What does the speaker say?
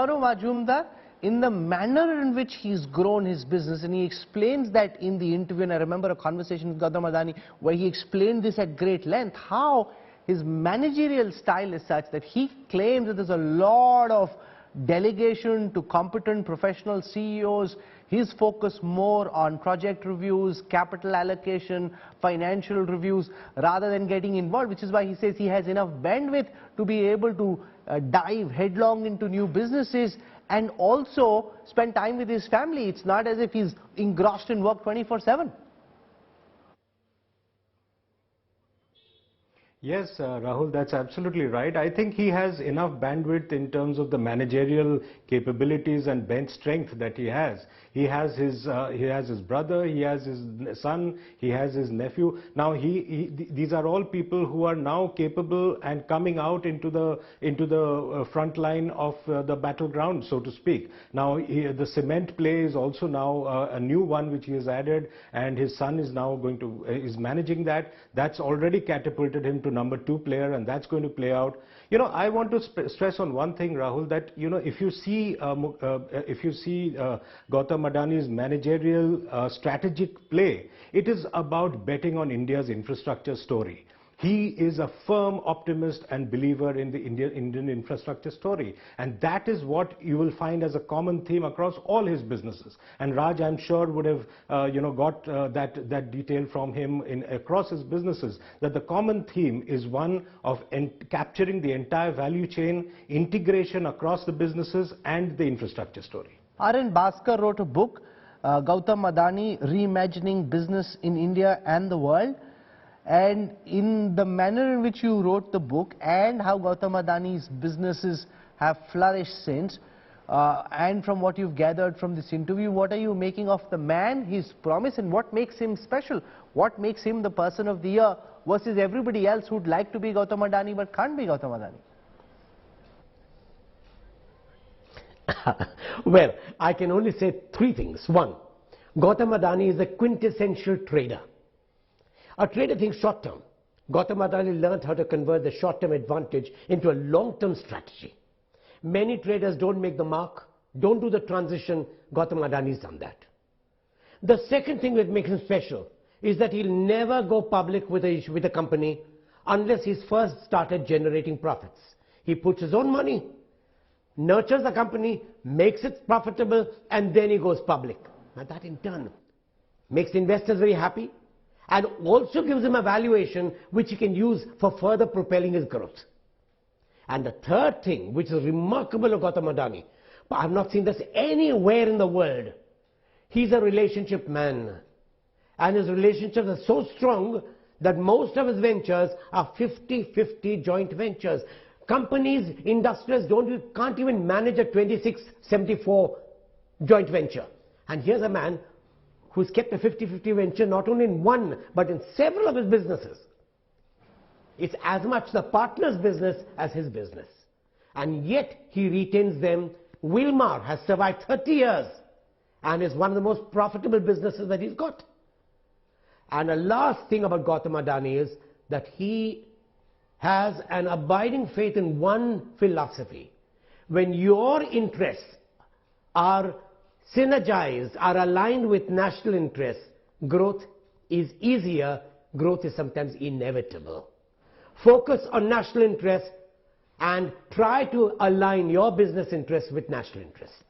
Sourav Majumdar, in the manner in which he's grown his business, and he explains that in the interview, and I remember a conversation with Gautam Adani where he explained this at great length, how his managerial style is such that he claims that there's a lot of delegation to competent professional CEOs. His focus more on project reviews, capital allocation, financial reviews, rather than getting involved, which is why he says he has enough bandwidth to be able to dive headlong into new businesses and also spend time with his family. It's not as if he's engrossed in work 24/7. Yes, Rahul, that's absolutely right. I think he has enough bandwidth in terms of the managerial capabilities and bench strength that he has. He has his brother, he has his son, he has his nephew. Now these are all people who are now capable and coming out into the front line of the battleground, so to speak. Now the cement play is also now a new one which he has added, and his son is now is managing that. That's already catapulted him to number 2 player, and that's going to play out. You know, I want to stress on one thing, Rahul, that, you know, if you see Gautam Adani's managerial strategic play, it is about betting on India's infrastructure story. He is a firm optimist and believer in the Indian infrastructure story, and that is what you will find as a common theme across all his businesses. And Raj, I'm sure, would have got that detail from him across his businesses, that the common theme is one of capturing the entire value chain, integration across the businesses, and the infrastructure story. R.N. Bhaskar wrote a book, Gautam Adani, Reimagining Business in India and the World. And in the manner in which you wrote the book and how Gautam Adani's businesses have flourished since, and from what you've gathered from this interview, what are you making of the man, his promise, and what makes him special? What makes him the person of the year versus everybody else who'd like to be Gautam Adani but can't be Gautam Adani? Well, I can only say 3 things. 1, Gautam Adani is a quintessential trader. A trader thinks short term. Gautam Adani learned how to convert the short term advantage into a long term strategy. Many traders don't make the mark, don't do the transition. Gautam Adani's done that. The second thing that makes him special is that he'll never go public with a company unless he's first started generating profits. He puts his own money, nurtures the company, makes it profitable, and then he goes public. Now that in turn makes investors very happy, and also gives him a valuation which he can use for further propelling his growth. And the third thing, which is remarkable of Gautam Adani, but I've not seen this anywhere in the world, he's a relationship man. And his relationships are so strong that most of his ventures are 50-50 joint ventures. Companies, industrialists can't even manage a 26-74 joint venture. And here's a man who's kept a 50-50 venture not only in one, but in several of his businesses. It's as much the partner's business as his business. And yet he retains them. Wilmar has survived 30 years and is one of the most profitable businesses that he's got. And the last thing about Gautam Adani is that he has an abiding faith in one philosophy. When your interests are synergized, are aligned with national interests, growth is easier, growth is sometimes inevitable. Focus on national interests and try to align your business interests with national interests.